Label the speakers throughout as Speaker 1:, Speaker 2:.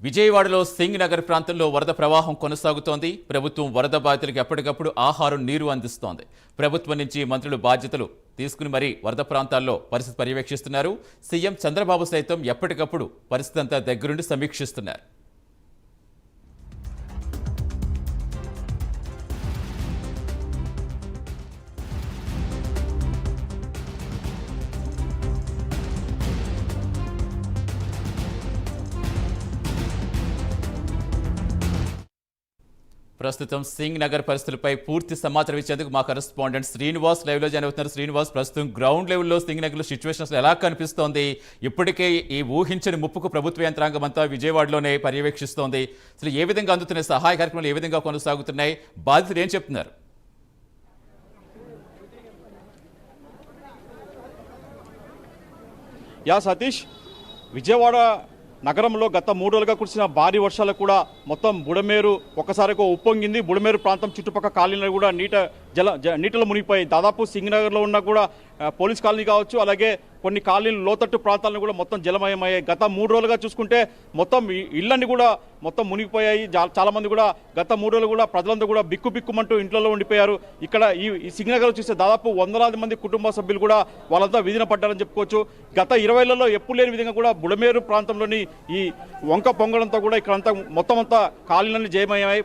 Speaker 1: విజయవాడలో సింగ్ నగర్ ప్రాంతంలో వరద ప్రవాహం కొనసాగుతోంది. ప్రభుత్వం వరద బాధితులకు ఎప్పటికప్పుడు ఆహారం, నీరు అందిస్తోంది. ప్రభుత్వం నుంచి మంత్రులు బాధ్యతలు తీసుకుని మరీ వరద ప్రాంతాల్లో పరిస్థితి పర్యవేక్షిస్తున్నారు. సీఎం చంద్రబాబు సైతం ఎప్పటికప్పుడు పరిస్థితి అంతా దగ్గరుండి సమీక్షిస్తున్నారు. ప్రస్తుతం సింగ్ నగర్ పరిస్థితులపై పూర్తి సమాచారం ఇచ్చేందుకు మా కరెస్పాండెంట్ శ్రీనివాస్ లైవ్ లో జాయిన్ అవుతున్నారు. శ్రీనివాస్, ప్రస్తుతం గ్రౌండ్ లెవెల్లో సింగ్ నగర్ లో సిచ్యువేషన్ అసలు ఎలా కనిపిస్తోంది? ఇప్పటికే ఈ ఊహించని ముప్పుకు ప్రభుత్వ యంత్రాంగం అంతా విజయవాడలోనే పర్యవేక్షిస్తోంది. అసలు ఏ విధంగా అందుతున్నాయి సహాయ కార్యక్రమాలు, ఏ విధంగా కొనసాగుతున్నాయి, బాధితులు ఏం చెప్తున్నారు?
Speaker 2: సతీష్, విజయవాడ నగరంలో గత 3 రోజులుగా కురిసిన భారీ వర్షాలకు కూడా మొత్తం బుడమేరు ఒక్కసారిగా ఉప్పొంగింది. బుడమేరు ప్రాంతం చుట్టుపక్కల కాలనీలు కూడా నీటిలో మునిగిపోయాయి. దాదాపు సింగ్ నగర్లో ఉన్న కూడా పోలీస్ కాలనీ కావచ్చు, అలాగే కొన్ని కాలనీలు లోతట్టు ప్రాంతాలను కూడా మొత్తం జలమయమయ్యాయి. గత 3 రోజులుగా చూసుకుంటే మొత్తం ఇళ్ళన్ని కూడా మొత్తం మునిగిపోయాయి. చాలా మంది కూడా గత 3 రోజులు కూడా ప్రజలందరూ కూడా బిక్కుమంటూ ఇంట్లో ఉండిపోయారు. ఇక్కడ ఈ సింగ్ నగర్ చూస్తే దాదాపు 100 మంది కుటుంబ సభ్యులు కూడా వాళ్ళంతా వీధిన పడ్డారని చెప్పుకోవచ్చు. గత 20లలో ఎప్పుడు లేని విధంగా కూడా బుడమేరు ప్రాంతంలోని ఈ వంక పొంగడంతో కూడా ఇక్కడంతా మొత్తం అంతా కాలనీలన్నీ జయమయ్యాయి.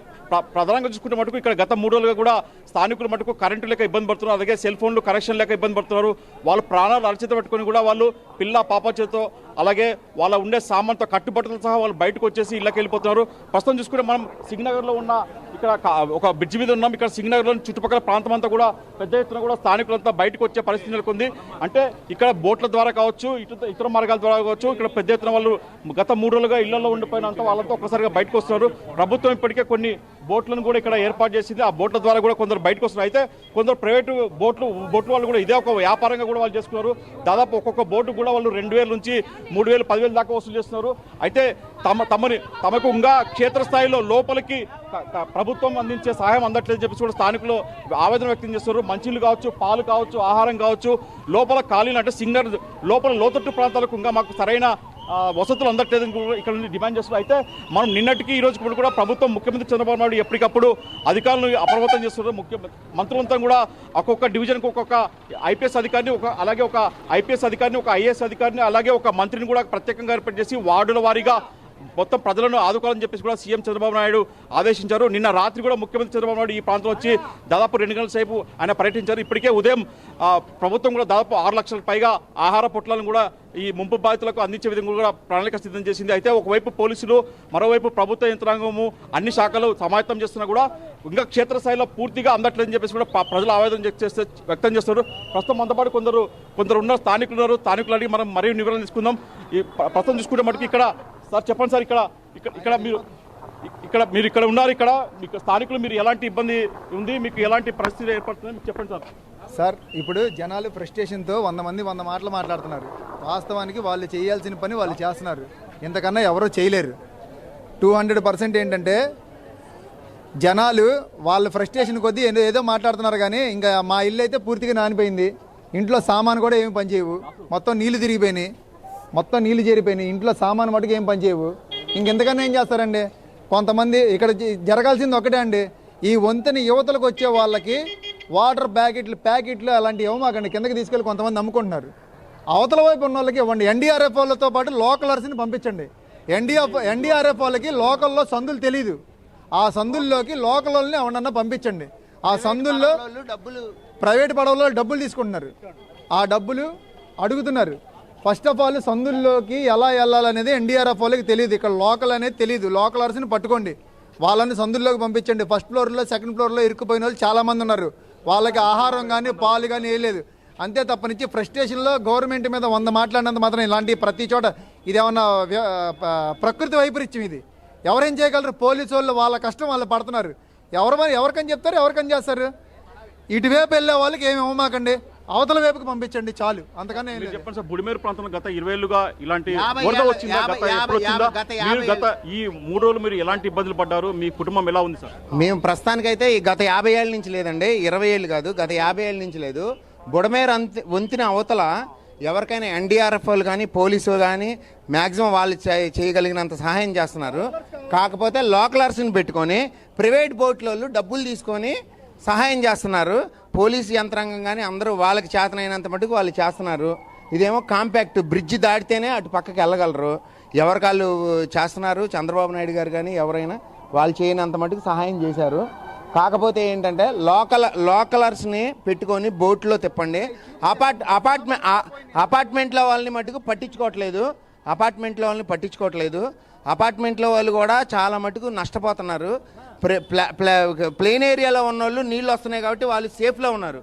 Speaker 2: ప్రధానంగా చూసుకుంటే మటుకు ఇక్కడ గత 3 రోజులుగా కూడా స్థానికులు మటుకు కరెంటు లేక ఇబ్బంది పడుతున్నారు, అలాగే సెల్ ఫోన్లు కనెక్షన్ లేక ఇబ్బంది పడుతున్నారు. వాళ్ళు ప్రాణాలు అరచేత పెట్టుకుని కూడా వాళ్ళు పిల్ల పాపచేతో అలాగే వాళ్ళ ఉండే సామాన్తో కట్టుబట్టలతో సహా వాళ్ళు బయటకు వచ్చేసి ఇళ్ళకి వెళ్ళిపోతున్నారు. ప్రస్తుతం చూసుకుంటే మనం సింగ్ నగర్లో ఉన్న ఇక్కడ ఒక బ్రిడ్జ్ మీద ఉన్నాం. ఇక్కడ సింగ్ నగర్లో చుట్టుపక్కల ప్రాంతం అంతా కూడా పెద్ద ఎత్తున కూడా స్థానికులంతా బయటకు వచ్చే పరిస్థితి నెలకొంది. అంటే ఇక్కడ బోట్ల ద్వారా కావచ్చు, ఇతర మార్గాల ద్వారా కావచ్చు, ఇక్కడ పెద్ద ఎత్తున వాళ్ళు గత 3 రోజులుగా ఇళ్లలో ఉండిపోయినంత వాళ్ళంతా ఒక్కసారిగా బయటకు వస్తున్నారు. ప్రభుత్వం ఇప్పటికే కొన్ని బోట్లను కూడా ఇక్కడ ఏర్పాటు చేసింది. ఆ బోట్ల ద్వారా కూడా కొందరు బయటకు వస్తున్నారు. అయితే కొందరు ప్రైవేటు బోట్లు వాళ్ళు కూడా ఇదే ఒక వ్యాపారంగా కూడా వాళ్ళు చేసుకున్నారు. దాదాపు ఒక్కొక్క బోటు కూడా వాళ్ళు 2000 నుంచి 3000, 10,000 దాకా వసూలు చేస్తున్నారు. అయితే తమకు ఇంకా క్షేత్రస్థాయిలో లోపలికి ప్రభుత్వం అందించే సహాయం అందట్లేదని చెప్పేసి కూడా స్థానికులు ఆవేదన వ్యక్తం చేస్తున్నారు. మంచినీళ్ళు కావచ్చు, పాలు కావచ్చు, ఆహారం కావచ్చు, లోపల ఖాళీలు అంటే సింగర్ లోపల లోతట్టు ప్రాంతాలకు ఇంకా మాకు సరైన వసతులు అందట్లేదని ఇక్కడ నుంచి డిమాండ్ చేస్తున్నారు. అయితే మనం నిన్నటికి ఈ రోజు కూడా ప్రభుత్వం, ముఖ్యమంత్రి చంద్రబాబు నాయుడు ఎప్పటికప్పుడు అధికారులను అప్రమత్తం చేస్తున్నారు. మంత్రులంతా కూడా ఒక్కొక్క డివిజన్కి ఒక్కొక్క ఐపీఎస్ అధికారిని, అలాగే ఒక ఐపీఎస్ అధికారిని, ఒక ఐఏఎస్ అధికారిని, అలాగే ఒక మంత్రిని కూడా ప్రత్యేకంగా ఏర్పాటు చేసి వార్డుల వారీగా మొత్తం ప్రజలను ఆదుకోవాలని చెప్పేసి కూడా సీఎం చంద్రబాబు నాయుడు ఆదేశించారు. నిన్న రాత్రి కూడా ముఖ్యమంత్రి చంద్రబాబు నాయుడు ఈ ప్రాంతంలో వచ్చి దాదాపు 2 గంటల సేపు ఆయన పర్యటించారు. ఇప్పటికే ఉదయం ప్రభుత్వం కూడా దాదాపు 6 లక్షల పైగా ఆహార పొట్లాలను కూడా ఈ ముంపు బాధితులకు అందించే విధంగా కూడా ప్రణాళిక సిద్ధం చేసింది. అయితే ఒకవైపు పోలీసులు, మరోవైపు ప్రభుత్వ యంత్రాంగము, అన్ని శాఖలు సమాయత్తం చేస్తున్నా కూడా ఇంకా క్షేత్రస్థాయిలో పూర్తిగా అందట్లేదని చెప్పేసి కూడా ప్రజలు ఆవేదన వ్యక్తం చేస్తున్నారు. ప్రస్తుతం మనతో పాటు కొందరు ఉన్న స్థానికులు అడిగి మనం మరీ వివరణ తీసుకుందాం. ఈ ప్రస్తుతం చూసుకుంటే మటుకు ఇక్కడ సార్ చెప్పండి సార్, ఇక్కడ మీరు ఇక్కడ ఉన్నారు, ఇక్కడ మీకు స్థానికులు మీరు ఎలాంటి ఇబ్బంది ఉంది, మీకు ఎలాంటి పరిస్థితి ఏర్పడుతుంది మీకు చెప్పండి సార్.
Speaker 3: సార్, ఇప్పుడు జనాలు ఫ్రస్ట్రేషన్తో 100 మంది 100 మాటలు మాట్లాడుతున్నారు. వాస్తవానికి వాళ్ళు చేయాల్సిన పని వాళ్ళు చేస్తున్నారు, ఇంతకన్నా ఎవరో చేయలేరు. 200% ఏంటంటే జనాలు వాళ్ళ ఫ్రస్ట్రేషన్ కొద్దీ ఏదో మాట్లాడుతున్నారు. కానీ ఇంకా మా ఇల్లు అయితే పూర్తిగా నానిపోయింది, ఇంట్లో సామాను కూడా ఏమి పనిచేయవు, మొత్తం నీళ్లు తిరిగిపోయినాయి, మొత్తం నీళ్లు చేరిపోయినాయి, ఇంట్లో సామాను మటుకు ఏం పనిచేయవు. ఇంకెంతకన్నా ఏం చేస్తారండి? కొంతమంది ఇక్కడ జరగాల్సింది ఒకటే అండి, ఈ వంతెన యువతలకు వచ్చే వాళ్ళకి వాటర్ ప్యాకెట్లు అలాంటివి ఇవ్వమాకండి, కిందకి తీసుకెళ్ళి కొంతమంది అమ్ముకుంటున్నారు. అవతల వైపు ఉన్న వాళ్ళకి ఇవ్వండి. ఎన్డీఆర్ఎఫ్ వాళ్ళతో పాటు లోకలర్స్ని పంపించండి. ఎన్డీఆర్ఎఫ్ వాళ్ళకి లోకల్లో సందులు తెలీదు, ఆ సందుల్లోకి లోకల్ వాళ్ళని ఎవరన్నా పంపించండి. ఆ సందుల్లో ప్రైవేట్ పడవలో డబ్బులు తీసుకుంటున్నారు, ఆ డబ్బులు అడుగుతున్నారు. ఫస్ట్ ఆఫ్ ఆల్ సందుల్లోకి ఎలా వెళ్ళాలనేది ఎన్డీఆర్ఎఫ్ వాళ్ళకి తెలియదు, ఇక్కడ లోకల్ అనేది తెలియదు. లోకలర్స్ని పట్టుకోండి, వాళ్ళని సందుల్లోకి పంపించండి. ఫస్ట్ ఫ్లోర్లో, సెకండ్ ఫ్లోర్లో ఇరుక్కుపోయిన వాళ్ళు చాలామంది ఉన్నారు, వాళ్ళకి ఆహారం కానీ పాలు కానీ వేయలేదు. అంతే తప్పనిచ్చి ఫ్రస్ట్రేషన్లో గవర్నమెంట్ మీద 100 మాట్లాడినంత మాత్రం ఇలాంటి ప్రతి చోట ఇదేమన్నా ప్రకృతి వైపరీత్యం ఇది. ఎవరేం చేయగలరు? పోలీసు వాళ్ళు వాళ్ళ కష్టం వాళ్ళు పడుతున్నారు. ఎవరికని చెప్తారు, ఎవరికని చేస్తారు? ఇటువైపు వెళ్ళే వాళ్ళకి ఏమి ఇవ్వమాకండి, అవతల వైపుకి పంపించండి చాలు, అంతకన్నా
Speaker 2: చెప్పండి సార్. బుడిమేరు ప్రాంతంలో గత 20 ఏళ్లుగా ఇలాంటి వరద వచ్చిందా? గత ఈ 3 రోజులు మీరు ఎలాంటి ఇబ్బందులు పడ్డారు? మీ కుటుంబం ఎలా ఉంది సార్?
Speaker 4: మేము ప్రస్తుతానికైతే గత 50 ఏళ్ళ నుంచి లేదండి, 20 ఏళ్ళు కాదు, గత 50 ఏళ్ళ నుంచి లేదు. బుడమేరు వంతెన అవతల ఎవరికైనా ఎన్డీఆర్ఎఫ్ వాళ్ళు కానీ పోలీసు కానీ మ్యాక్సిమం వాళ్ళు చేయగలిగినంత సహాయం చేస్తున్నారు. కాకపోతే లోకలర్స్ని పెట్టుకొని ప్రైవేట్ బోట్ల వాళ్ళు డబ్బులు తీసుకొని సహాయం చేస్తున్నారు. పోలీసు యంత్రాంగం కానీ అందరూ వాళ్ళకి చేతనైనంత మటుకు వాళ్ళు చేస్తున్నారు. ఇదేమో కాంపాక్ట్ బ్రిడ్జ్ దాటితేనే అటు పక్కకి వెళ్ళగలరు. ఎవరికాళ్ళు చేస్తున్నారు. చంద్రబాబు నాయుడు గారు కానీ ఎవరైనా వాళ్ళు చేయనంత మటుకు సహాయం చేశారు. కాకపోతే ఏంటంటే లోకలర్స్ని పెట్టుకొని బోట్లో తిప్పండి. అపార్ట్మెంట్లో వాళ్ళని మటుకు పట్టించుకోవట్లేదు. అపార్ట్మెంట్లో వాళ్ళు కూడా చాలా మటుకు నష్టపోతున్నారు. ప్లెయిన్ ఏరియాలో ఉన్న వాళ్ళు నీళ్ళు వస్తున్నాయి కాబట్టి వాళ్ళు సేఫ్లో ఉన్నారు.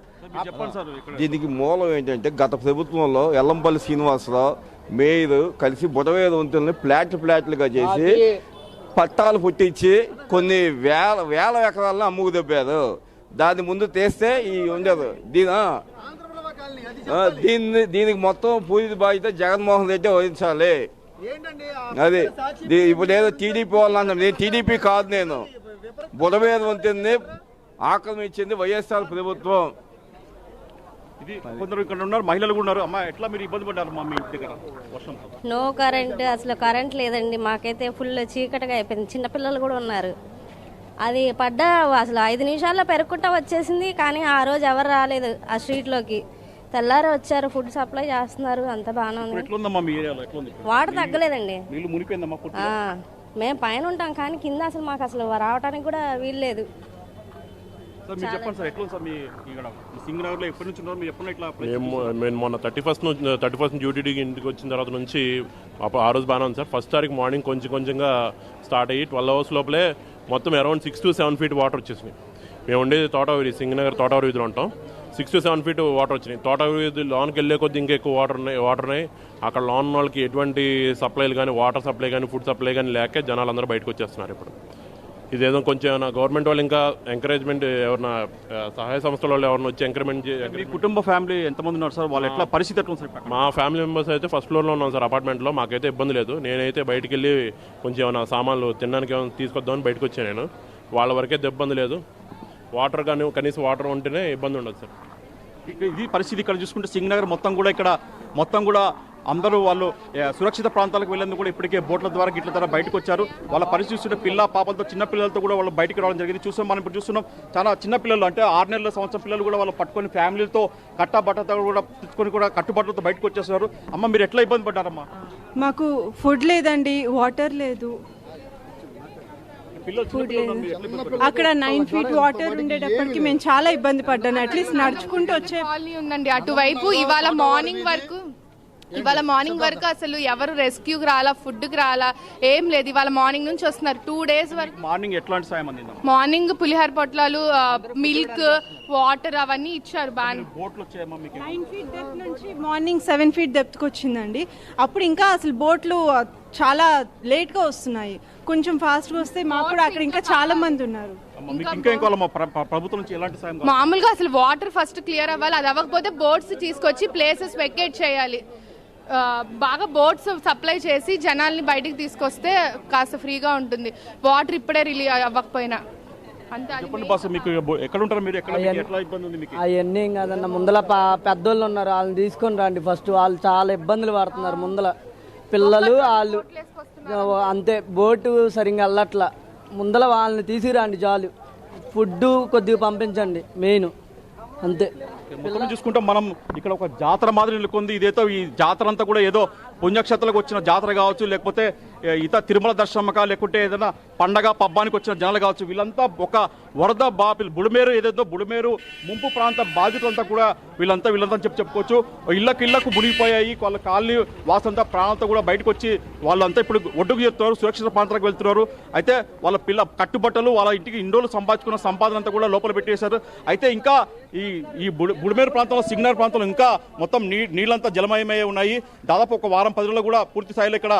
Speaker 5: దీనికి మూలం ఏంటంటే గత ప్రభుత్వంలో ఎల్లంపల్లి శ్రీనివాసరావు మేయర్ కలిసి బుధవేద వంతుల్ని ఫ్లాట్లుగా చేసి పట్టాలు పుట్టించి కొన్ని వేల ఎకరాలను అమ్ముకు దెబ్బారు. దాని ముందు తీస్తే ఈ ఉండదు. దీనికి మొత్తం పూర్తి బాధ్యత జగన్మోహన్ రెడ్డి వహించాలి. అది ఇప్పుడు ఏదో టీడీపీ వాళ్ళంటే నేను టీడీపీ కాదు, నేను బుధవేద వంతుల్ని ఆక్రమించింది వైఎస్ఆర్ ప్రభుత్వం.
Speaker 2: ఇది కొందరు ఇక్కడ ఉన్నారు, మహిళలు కూడా ఉన్నారు. అమ్మా, ఎట్లా మీరు ఇబ్బంది పడ్డారు మా మీ ఇంటి దగ్గర వర్షంతో?
Speaker 6: నో కరెంట్, అసలు కరెంట్ లేదండి. మాకైతే ఫుల్ చీకటిగా అయిపోయింది. చిన్నపిల్లలు కూడా ఉన్నారు. అది పడ్డా అసలు 5 నిమిషాల్లో పెరుక్కుంటా వచ్చేసింది. కానీ ఆ రోజు ఎవరు రాలేదు ఆ స్ట్రీట్లోకి. తెల్లారి వచ్చారు, ఫుడ్ సప్లై చేస్తున్నారు, అంత బాగానే ఉంది. వాటర్ తగ్గలేదండి. మేము పైన ఉంటాం కానీ కింద అసలు మాకు అసలు రావడానికి కూడా వీల్లేదు.
Speaker 7: మేము మొన్న 31 డ్యూటీకి ఇంటికి వచ్చిన తర్వాత నుంచి ఆ రోజు బాగానే ఉంది సార్. ఫస్ట్ తారీఖు మార్నింగ్ కొంచెంగా స్టార్ట్ అయ్యి 12 అవర్స్ లోపలే మొత్తం అరౌండ్ 6 to 7 feet వాటర్ వచ్చేసినాయి. మేము ఉండేది తోటవీధి, సింగనగర్ తోటవీధిలో వీధిలో ఉంటాం. 6 to 7 feet వాటర్ వచ్చినాయి. తోటవీధి లోన్కి వెళ్ళే కొద్ది ఇంకా ఎక్కువ వాటర్ ఉన్నాయి. అక్కడ లోన్ వాళ్ళకి ఎటువంటి సప్లైలు కానీ, వాటర్ సప్లై కానీ, ఫుడ్ సప్లై కానీ లేక జనాలు అందరూ బయటకు వచ్చేస్తున్నారు. ఇప్పుడు ఇదేదో కొంచెం గవర్నమెంట్ వాళ్ళు ఇంకా ఎంకరేజ్మెంట్, ఎవరైనా సహాయ సంస్థల వాళ్ళు ఎవరైనా వచ్చి ఎంకరేజ్మెంట్ చేయాలి.
Speaker 2: కుటుంబ ఫ్యామిలీ ఎంతమంది ఉన్నారు సార్? వాళ్ళ ఎట్లా పరిస్థితి ఎట్లా ఉంది సార్?
Speaker 7: మా ఫ్యామిలీ మెంబర్స్ అయితే ఫస్ట్ ఫ్లోర్లో ఉన్నాం సార్, అపార్ట్మెంట్లో. మాకైతే ఇబ్బంది లేదు. నేనైతే బయటికి వెళ్ళి కొంచెం ఏమైనా సామాన్లు తినడానికి ఏమైనా తీసుకొద్దామని బయటకు వచ్చాను నేను. వాళ్ళ వరకైతే ఇబ్బంది లేదు. వాటర్ కానీ కనీసం వాటర్ ఉంటేనే ఇబ్బంది ఉండదు సార్.
Speaker 2: ఇది పరిస్థితి. ఇక్కడ చూసుకుంటే సింగనగర్ మొత్తం కూడా అందరూ వాళ్ళు సురక్షిత ప్రాంతాలకు వెళ్ళేందుకు కూడా ఇప్పటికే బోట్ల ద్వారా గిట్ల ద్వారా బయటకు వచ్చారు. వాళ్ళ పరిస్థితి చూస్తుంటే పాపలతో చిన్న పిల్లలతో కూడా వాళ్ళు బయటకు రావడం జరిగింది. మనం ఇప్పుడు చూస్తున్నాం చాలా చిన్న పిల్లలు, అంటే 6 నెలల సంవత్సరం పిల్లలు కూడా వాళ్ళు పట్టుకొని ఫ్యామిలీతో కట్టబట్టతో కూడా తెచ్చుకొని కూడా కట్టుబట్టలతో బయటకు వచ్చేస్తున్నారు. అమ్మ, మీరు ఎట్లా ఇబ్బంది పడ్డారమ్మా?
Speaker 8: మాకు ఫుడ్ లేదండి, వాటర్ లేదు. అక్కడ 9 feet వాటర్ ఉండేటప్పటికి మేము చాలా ఇబ్బంది పడ్డాను. అట్లీస్ట్ నడుచుకుంటూ వచ్చే
Speaker 9: ఉందండి అటువైపు. ఇవాళ మార్నింగ్ వరకు అసలు ఎవరు రెస్క్యూకి రాలా, ఫుడ్కి రాలా, ఏం లేదు. ఇవాళ మార్నింగ్ నుంచి వస్తున్నారు 2 days వరకు.
Speaker 2: మార్నింగ్ ఎట్లాంటి సాయం అందింది?
Speaker 9: మార్నింగ్ పులిహార పొట్లాలు, మిల్క్, వాటర్ అవన్నీ ఇచ్చారు. బాగా
Speaker 8: 9 feet డెప్త్ నుంచి మార్నింగ్ 7 feet డెప్త్కి వచ్చిందండి. అప్పుడు ఇంకా అసలు బోట్లు చాలా లేట్గా వస్తున్నాయి. కొంచెం ఫాస్ట్గా వస్తే మాకు కూడా అక్కడ ఇంకా చాలా మంది ఉన్నారు.
Speaker 9: మామూలుగా అసలు వాటర్ ఫస్ట్ క్లియర్ అవ్వాలి. అది అవ్వకపోతే బోట్స్ తీసుకొచ్చి ప్లేసెస్ వెకేట్ చేయాలి. బాగా బోట్స్ సప్లై చేసి జనాల్ని బయటికి తీసుకొస్తే కాస్త ఫ్రీగా ఉంటుంది. వాటర్ ఇప్పుడే రిలీజ్ అవ్వకపోయినా
Speaker 10: అవన్నీ కాదన్న. ముందల పెద్దోళ్ళు ఉన్నారు, వాళ్ళని తీసుకొని రండి ఫస్ట్. వాళ్ళు చాలా ఇబ్బందులు పడుతున్నారు. ముందల పిల్లలు వాళ్ళు అంతే, బోటు సరిగ్గా వెళ్ళట్లా. ముందల వాళ్ళని తీసుకురండి చాలు. ఫుడ్ కొద్దిగా పంపించండి మెయిన్, అంతే.
Speaker 2: మొత్తం చూసుకుంటే మనం ఇక్కడ ఒక జాతర మాదిరి నెలకొంది. ఇదేదో ఈ జాతర అంతా కూడా ఏదో పుణ్యక్షేత్రాలకు వచ్చిన జాతర కావచ్చు, లేకపోతే తిరుమల దర్శనమక, లేకుంటే ఏదైనా పండగ పబ్బానికి వచ్చిన జనాలు కావచ్చు. వీళ్ళంతా ఒక వరద బుడమేరు ఏదైతే బుడమేరు ముంపు ప్రాంత బాధితులంతా కూడా వీళ్ళంతా చెప్పుకోవచ్చు. ఇళ్లకు మునిగిపోయాయి. వాళ్ళ కాలనీ వాసంతా ప్రాణాలతో కూడా బయటకు వచ్చి వాళ్ళంతా ఇప్పుడు ఒడ్డుకు చేస్తున్నారు, సురక్షిత ప్రాంతాలకు వెళ్తున్నారు. అయితే వాళ్ళ కట్టుబట్టలు, వాళ్ళ ఇంటికి ఇండోలు సంపాదించుకున్న సంపాదన అంతా కూడా లోపల పెట్టేశారు. అయితే ఇంకా ఈ బుడమేరు ప్రాంతంలో, సింగనగర్ ప్రాంతంలో ఇంకా మొత్తం నీళ్ళంతా జలమయమయ్యే ఉన్నాయి. దాదాపు ఒక వారం 10 రోజులు కూడా పూర్తి స్థాయిలో ఇక్కడ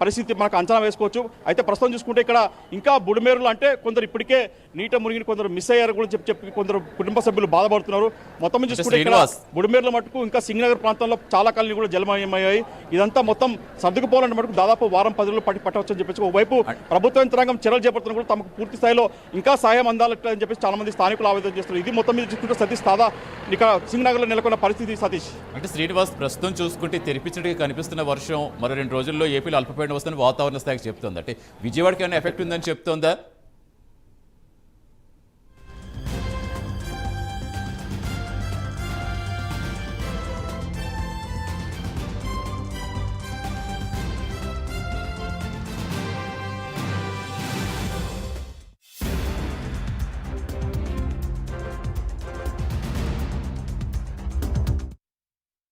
Speaker 2: పరిస్థితి మనకు అంచనా వేసుకోవచ్చు. అయితే ప్రస్తుతం చూసుకుంటే ఇక్కడ ఇంకా బుడమేరులో అంటే కొందరు ఇప్పటికే నీట మునిగిన కొందరు మిస్ అయ్యారు కూడా చెప్పి కొందరు కుటుంబ సభ్యులు బాధపడుతున్నారు. మొత్తం చూసుకుంటే ఇక్కడ బుడమేరులో మటుకు ఇంకా సింగనగర్ ప్రాంతంలో చాలా కాలనీ కూడా జలమయమయ్యాయి. ఇదంతా మొత్తం సర్దుకుపోవాలంటే మటుకు దాదాపు వారం 10 రోజులు పట్టవచ్చు అని చెప్పేసి ఒకవైపు ప్రభుత్వ యంత్రాంగం చర్యలు చేపడుతున్నా కూడా తమకు పూర్తి స్థాయిలో ఇంకా సాయం అందాలని చెప్పేసి చాలా మంది స్థానికులు ఆవేదన చేస్తున్నారు. ఇది మొత్తం మీద చూసుకుంటే సతీష్ తాదా ఇక్కడ సింగనగర్లో నెలకొన్న పరిస్థితి. సతీష్
Speaker 1: అంటే శ్రీనివాస్, ప్రస్తుతం చూసుకుంటే తెరిపించడానికి కనిపిస్తున్న వర్షం మరో 2 రోజుల్లో ఏపీలో అల్పపీడనం వస్తుందని వాతావరణ శాఖ చెప్తోంది. అంటే విజయవాడకి ఏమైనా ఎఫెక్ట్ ఉందని చెప్తోందా?